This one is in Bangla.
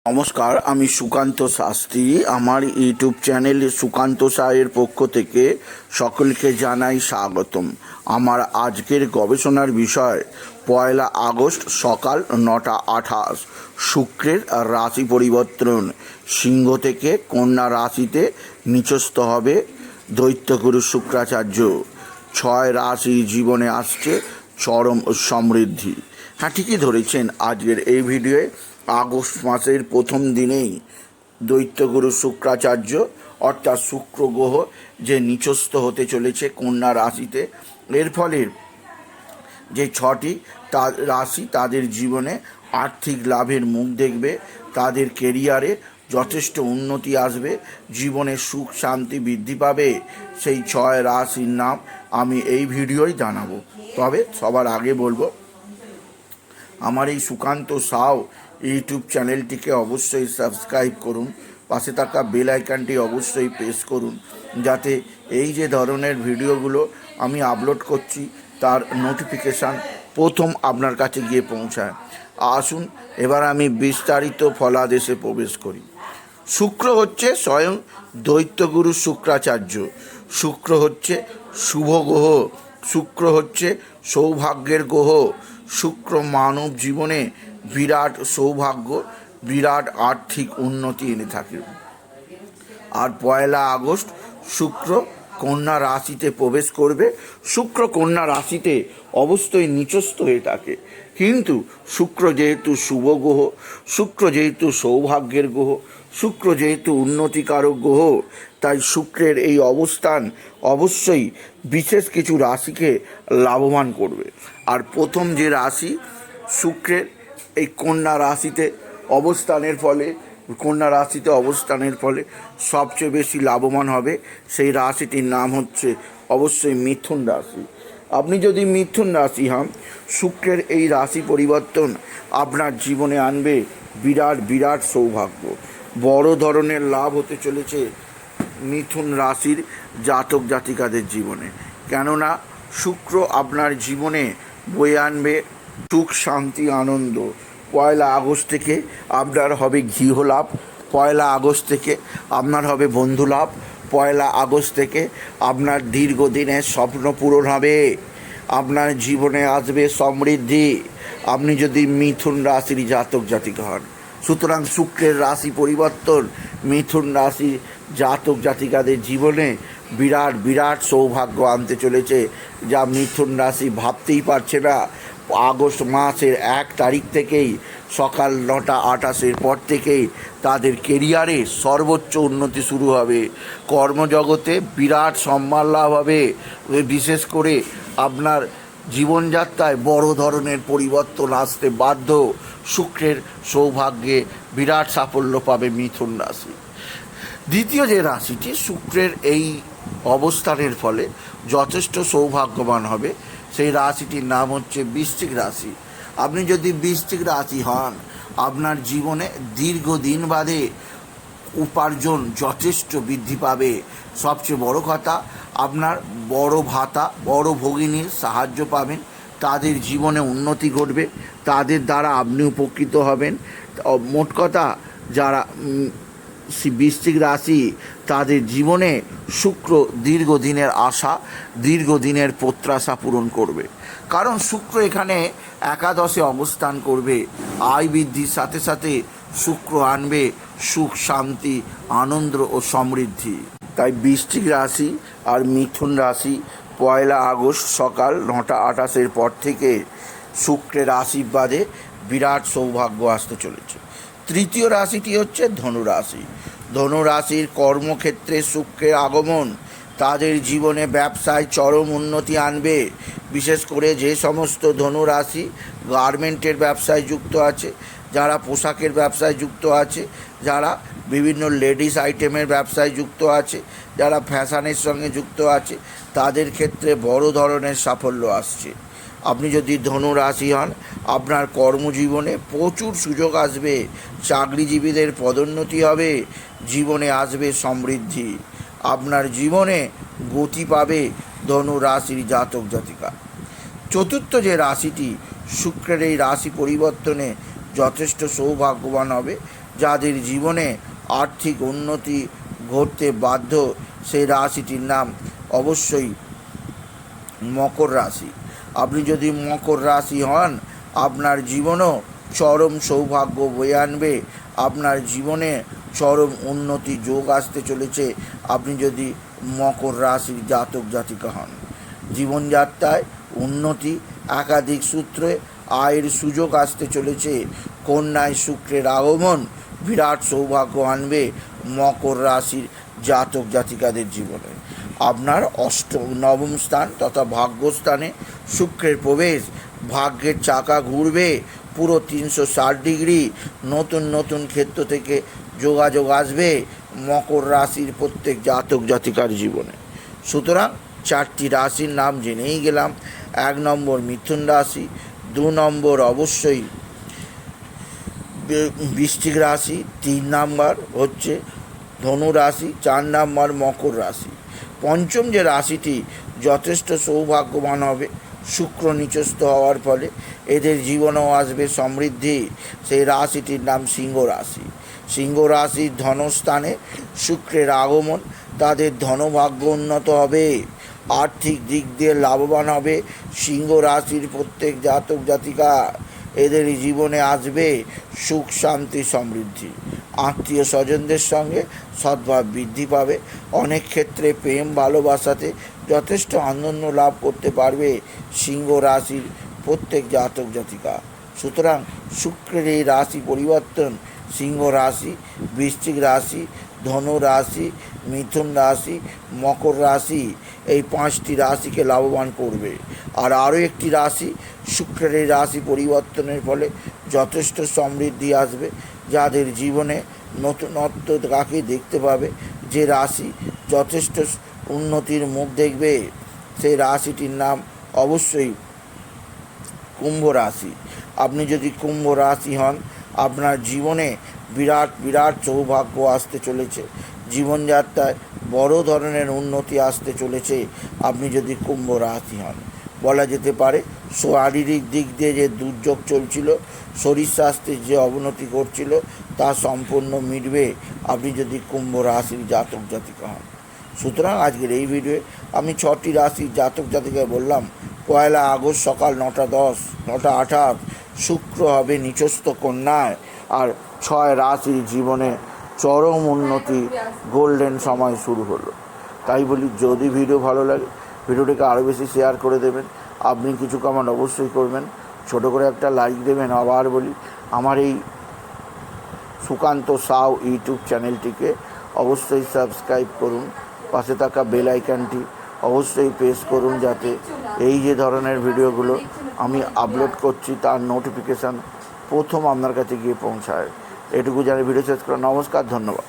নমস্কার, আমি সুকান্ত শাস্ত্রী। আমার ইউটিউব চ্যানেল সুকান্ত সায়ের পক্ষ থেকে সকলকে জানাই স্বাগতম। আমার আজকের গবেষণার বিষয় 1 আগস্ট সকাল 9:28 শুক্রের রাশি পরিবর্তন। সিংহ থেকে কন্যা রাশিতে নিচস্থ হবে দৈত্যগুরু শুক্রাচার্য। 6 রাশি জীবনে আসছে চরম সমৃদ্ধি। হ্যাঁ, ঠিকই ধরেছেন। আজকের এই ভিডিওয়ে আগস্ট মাসের প্রথম দিনেই দৈত্যগুরু শুক্রাচার্য অর্থাৎ শুক্র গ্রহ যে নিচস্থ হতে চলেছে কন্যা রাশিতে, এর ফলে যে 6টি রাশি তাদের জীবনে আর্থিক লাভের মুখ দেখবে, তাদের কেরিয়ারে যথেষ্ট উন্নতি আসবে, জীবনে সুখ শান্তি বৃদ্ধি পাবে। সেই 6 রাশির নাম আমি এই ভিডিওয় জানাবো। তবে সবার আগে বলবো, আমার এই সুকান্ত সাউ ইউটিউব চ্যানেলটিকে অবশ্যই সাবস্ক্রাইব করুন, পাশে থাকা বেল আইকনটি অবশ্যই প্রেস করুন, যাতে এই যে ধরনের ভিডিওগুলো আমি আপলোড করছি তার নোটিফিকেশান প্রথম আপনার কাছে গিয়ে পৌঁছায়। আসুন এবার আমি বিস্তারিত ফলাদেশে প্রবেশ করি। শুক্র হচ্ছে স্বয়ং দৈত্যগুরু শুক্রাচার্য। শুক্র হচ্ছে শুভ গ্রহ, শুক্র হচ্ছে সৌভাগ্যের গ্রহ। শুক্র মানব জীবনে বিরাট সৌভাগ্য, বিরাট আর্থিক উন্নতি এনে থাকে। আর 1 আগস্ট শুক্র কন্যা রাশিতে প্রবেশ করবে। শুক্র কন্যা রাশিতে অবশ্যই নিচস্থ হয়ে থাকে, কিন্তু শুক্র যেহেতু শুভ গ্রহ, শুক্র যেহেতু সৌভাগ্যের গ্রহ, শুক্র যেহেতু উন্নতিকারক গ্রহ, তাই শুক্রের এই অবস্থান অবশ্যই বিশেষ কিছু রাশিকে লাভবান করবে। আর প্রথম যে রাশি শুক্রের এই কন্যা রাশিতে অবস্থানের ফলে সবচেয়ে বেশি লাভবান হবে, সেই রাশিটির নাম হচ্ছে অবশ্যই মিথুন রাশি। আপনি যদি মিথুন রাশি হন, শুক্রের এই রাশি পরিবর্তন আপনার জীবনে আনবে বিরাট বিরাট সৌভাগ্য। বড় ধরনের লাভ হতে চলেছে মিথুন রাশির জাতক জাতিকাদের জীবনে, কেননা শুক্র আপনার জীবনে বয়ে আনবে সুখ শান্তি আনন্দ। 1 আগস্ট থেকে আপনার হবে গৃহ লাভ, 1 আগস্ট থেকে আপনার হবে বন্ধু লাভ, 1 আগস্ট থেকে আপনার দীর্ঘদিনের স্বপ্ন পূরণ হবে, আপনার জীবনে আসবে সমৃদ্ধি, আপনি যদি মিথুন রাশির জাতক জাতিকা হন। সুতরাং শুক্রের রাশি পরিবর্তন মিথুন রাশি জাতক জাতিকাদের জীবনে বিরাট বিরাট সৌভাগ্য আনতে চলেছে, যা মিথুন রাশি ভাবতেই পারছে না। আগস্ট মাসের 1 তারিখ থেকেই সকাল 9:28 পর থেকেই তাদের কেরিয়ারে সর্বোচ্চ উন্নতি শুরু হবে, কর্মজগতে বিরাট সম্মান লাভ হবে, বিশেষ করে আপনার জীবনযাত্রায় বড় ধরনের পরিবর্তন আসতে বাধ্য। শুক্রের সৌভাগ্যে বিরাট সাফল্য পাবে মিথুন রাশি। দ্বিতীয় যে রাশিটি শুক্রের এই অবস্থানের ফলে যথেষ্ট সৌভাগ্যবান হবে, সেই রাশিটির নাম হচ্ছে বৃশ্চিক রাশি। আপনি যদি বৃশ্চিক রাশি হন, আপনার জীবনে দীর্ঘদিন বাদে উপার্জন যথেষ্ট বৃদ্ধি পাবে। সবচেয়ে বড় কথা, আপনার বড় ভাতা, বড় ভগিনীর সাহায্য পাবেন, তাদের জীবনে উন্নতি ঘটবে, তাদের দ্বারা আপনি উপকৃত হবেন। মোট কথা, যারা বৃশ্চিক রাশি, তাদের জীবনে শুক্র দীর্ঘদিনের আশা, দীর্ঘদিনের প্রত্যাশা পূরণ করবে। কারণ শুক্র এখানে একাদশে অবস্থান করবে। আয় বৃদ্ধির সাথে সাথে শুক্র আনবে সুখ শান্তি আনন্দ ও সমৃদ্ধি। তাই বৃশ্চিক রাশি আর মিথুন রাশি 1 আগস্ট সকাল 9:28 পর থেকে শুক্রের আশীর্বাদে বিরাট সৌভাগ্য আসতে চলেছে। তৃতীয় রাশিটি হচ্ছে ধনুরাশি। ধনুরাশির কর্মক্ষেত্রে শুক্রের আগমন তাদের জীবনে ব্যবসায় চরম উন্নতি আনবে। বিশেষ করে যে সমস্ত ধনুরাশি গার্মেন্টের ব্যবসায় যুক্ত আছে, যারা পোশাকের ব্যবসায় যুক্ত আছে, যারা বিভিন্ন লেডিস আইটেমের ব্যবসায় যুক্ত আছে, যারা ফ্যাশনের সঙ্গে যুক্ত আছে, তাদের ক্ষেত্রে বড় ধরনের সাফল্য আসছে। আপনি যদি ধনু রাশি হন, আপনার কর্মজীবনে প্রচুর সুযোগ আসবে, চাকরিজীবীদের পদোন্নতি হবে, জীবনে আসবে সমৃদ্ধি, আপনার জীবনে গতি পাবে ধনু রাশির জাতক জাতিকা। চতুর্থ যে রাশিটি শুক্রের এই রাশি পরিবর্তনে যথেষ্ট সৌভাগ্যবান হবে, যাদের জীবনে আর্থিক উন্নতি ঘটতে বাধ্য, সেই রাশিটির নাম অবশ্যই মকর রাশি। আপনি যদি মকর রাশি হন, আপনার জীবনও চরম সৌভাগ্য বয়ে আনবে, আপনার জীবনে চরম উন্নতি যোগ আসতে চলেছে আপনি যদি মকর রাশির জাতক জাতিকা হন। জীবনযাত্রায় উন্নতি, একাধিক সূত্রে আয়ের সুযোগ আসতে চলেছে। কন্যায় শুক্রের আগমন বিরাট সৌভাগ্য আনবে মকর রাশির জাতক জাতিকাদের জীবনে। আপনার নবম স্থান তথা ভাগ্যস্থানে শুক্রের প্রবেশ, ভাগ্যের চাকা ঘুরবে পুরো 360 ডিগ্রি। নতুন নতুন ক্ষেত্র থেকে যোগাযোগ আসবে মকর রাশির প্রত্যেক জাতক জাতিকার জীবনে। সুতরাং 4টি রাশির নাম জেনেই গেলাম। 1 নম্বর মিথুন রাশি, 2 নম্বর অবশ্যই বৃশ্চিক রাশি, 3 নম্বর হচ্ছে ধনু রাশি, 4 নম্বর মকর রাশি। পঞ্চম যে রাশিটি যথেষ্ট সৌভাগ্যবান হবে শুক্র নিচস্থ হওয়ার ফলে, এদের জীবনেও আসবে সমৃদ্ধি, সেই রাশিটির নাম সিংহ রাশি। সিংহ রাশির ধনস্থানে শুক্রের আগমন, তাদের ধনভাগ্য উন্নত হবে, আর্থিক দিক দিয়ে লাভবান হবে সিংহ রাশির প্রত্যেক জাতক জাতিকা। এদের জীবনে আসবে সুখ শান্তি সমৃদ্ধি, আত্মীয় স্বজনদের সঙ্গে সদ্ভাব বৃদ্ধি পাবে, অনেক ক্ষেত্রে প্রেম ভালোবাসাতে যথেষ্ট আনন্দ লাভ করতে পারবে সিংহ রাশির প্রত্যেক জাতক জাতিকা। সুতরাং শুক্রের এই রাশি পরিবর্তন সিংহ রাশি, বৃশ্চিক রাশি, ধনু রাশি, মিথুন রাশি, মকর রাশি, এই 5টি রাশিকে লাভবান করবে। আর আরও একটি রাশি শুক্রের এই রাশি পরিবর্তনের ফলে যথেষ্ট সমৃদ্ধি আসবে, যাদের জীবনে নতুনত্ব কাকে দেখতে পাবে, যে রাশি যথেষ্ট উন্নতির মুখ দেখবে, সেই রাশিটির নাম অবশ্যই কুম্ভ রাশি। আপনি যদি কুম্ভ রাশি হন, আপনার জীবনে বিরাট বিরাট সৌভাগ্য আসতে চলেছে, জীবনযাত্রায় বড় ধরনের উন্নতি আসতে চলেছে আপনি যদি কুম্ভ রাশি হন। বলা যেতে পারে শারীরিক দিক দিয়ে যে দুর্যোগ চলছিল, শরীর স্বাস্থ্যের যে অবনতি করছিল, তা সম্পূর্ণ মিটবে আপনি যদি কুম্ভ রাশির জাতক জাতিকা হন। সুতরাং আজকের এই ভিডিওয়ে আমি 6টি রাশির জাতক জাতিকায় বললাম। 1 আগস্ট সকাল 9টা 10, 9টা 28 শুক্র হবে নিচস্থ কন্যায়, আর 6 রাশির জীবনে চরম উন্নতি গোল্ডেন সময় শুরু হলো। তাই বলি, যদি ভিডিও ভালো লাগে ভিডিওটিকে আরও বেশি শেয়ার করে দেবেন, আপনি কিছু কমেন্ট অবশ্যই করবেন, ছোট করে একটা লাইক দেবেন। আবার বলি, আমার এই সুকান্ত সাউ ইউটিউব চ্যানেলটিকে অবশ্যই সাবস্ক্রাইব করুন, পাশে থাকা বেল আইকনটি অবশ্যই প্রেস করুন, যাতে এই যে ধরনের ভিডিওগুলো আমি আপলোড করছি তার নোটিফিকেশান প্রথম আপনার কাছে গিয়ে পৌঁছায়। এটুকু জানি ভিডিও শেষ করা। নমস্কার, ধন্যবাদ।